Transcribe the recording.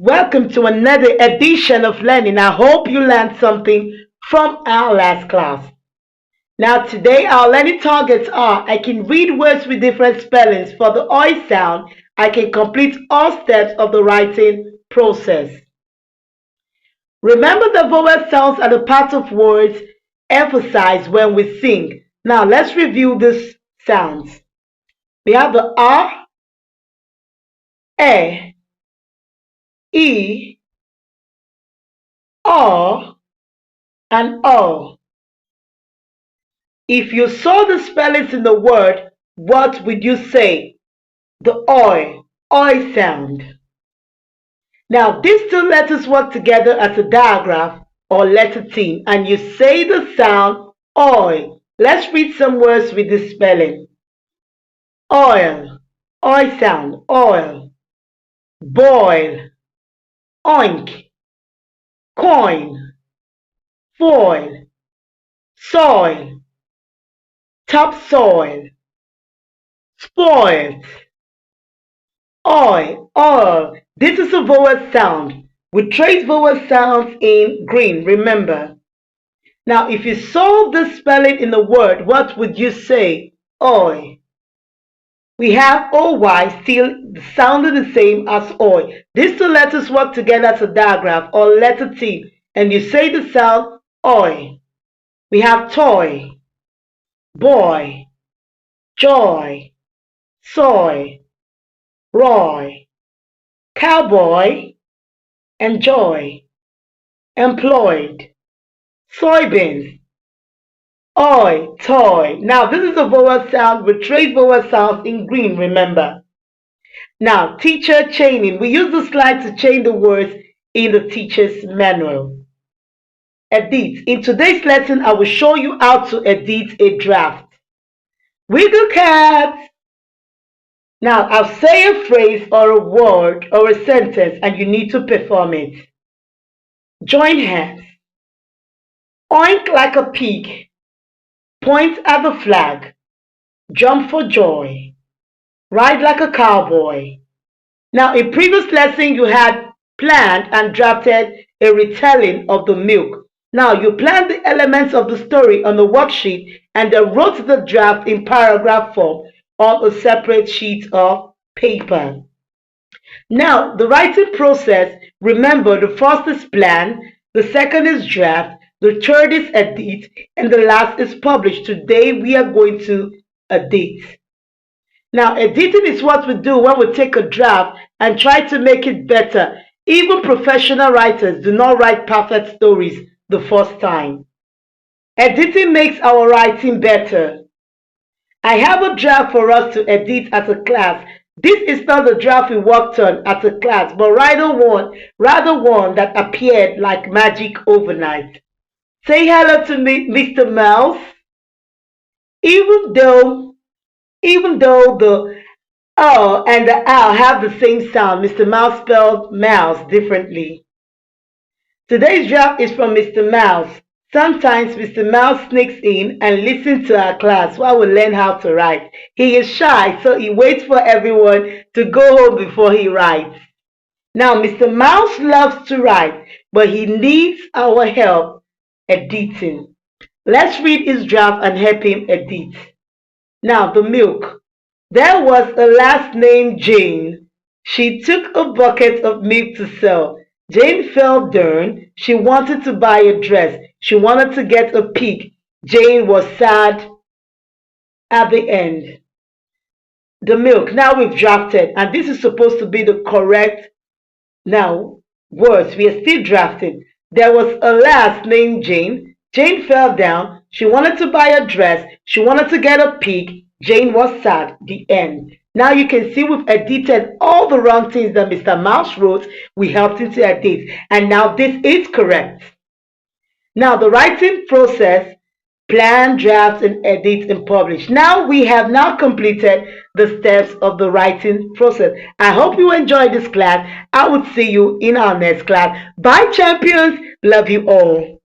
Welcome to another edition of learning. I hope you learned something from our last class. Now today our learning targets are: I can read words with different spellings. For the oi sound, I can complete all steps of the writing process. Remember, the vowel sounds are the parts of words emphasized when we sing. Now let's review these sounds. We have the R, E, E, O, and O. If you saw the spellings in the word, what would you say? The oi sound. Now these two letters work together as a digraph or letter team, and you say the sound oi. Let's read some words with this spelling. Oil, oi sound, oil. Boil, oink. Coin, foil. Soil, topsoil. Spoiled, oil. This is a vowel sound. We trace vowel sounds in green, remember. Now, if you saw the spelling in the word, what would you say? Oi. We have OY still sounding the same as oi. These two letters work together as a digraph or letter T, and you say the sound oi. We have toy, boy, joy, soy, Roy, cowboy, enjoy, employed, soybeans, oi, toy. Now this is a vowel sound. We trace vowel sounds in green, remember. Now teacher chaining. We use the slide to chain the words in the teacher's manual. Edit. In today's lesson, I will show you how to edit a draft. Wiggle cat. Now, I'll say a phrase or a word or a sentence and you need to perform it. Join hands. Oink like a pig. Point at the flag. Jump for joy. Ride like a cowboy. Now, in previous lesson, you had planned and drafted a retelling of the milk. Now, you planned the elements of the story on the worksheet and then wrote the draft in paragraph form on a separate sheet of paper. Now, the writing process, remember, the first is plan, the second is draft, the third is edit, and the last is publish. Today, we are going to edit. Now, editing is what we do when we take a draft and try to make it better. Even professional writers do not write perfect stories the first time. Editing makes our writing better. I have a draft for us to edit as a class. This is not the draft we worked on as a class, but rather one that appeared like magic overnight. Say hello to me, Mr. Mouse. Even though the O and the L have the same sound, Mr. Mouse spelled mouse differently. Today's draft is from Mr. Mouse. Sometimes Mr. Mouse sneaks in and listens to our class while we learn how to write. He is shy, so he waits for everyone to go home before he writes. Now, Mr. Mouse loves to write, but he needs our help editing. Let's read his draft and help him edit. Now, the milk. There was a lass named Jane. She took a bucket of milk to sell. Jane felt down. She wanted to buy a dress. She wanted to get a pig. Jane was sad at the end. The milk. Now we've drafted, and this is supposed to be the correct words. We are still drafting. There was a lass named Jane. Jane fell down. She wanted to buy a dress. She wanted to get a pig. Jane was sad. The end. Now you can see we've edited all the wrong things that Mr. Mouse wrote. We helped him to edit. And now this is correct. Now the writing process, plan, draft, and edit, and publish. Now we have now completed the steps of the writing process. I hope you enjoyed this class. I will see you in our next class. Bye, champions. Love you all.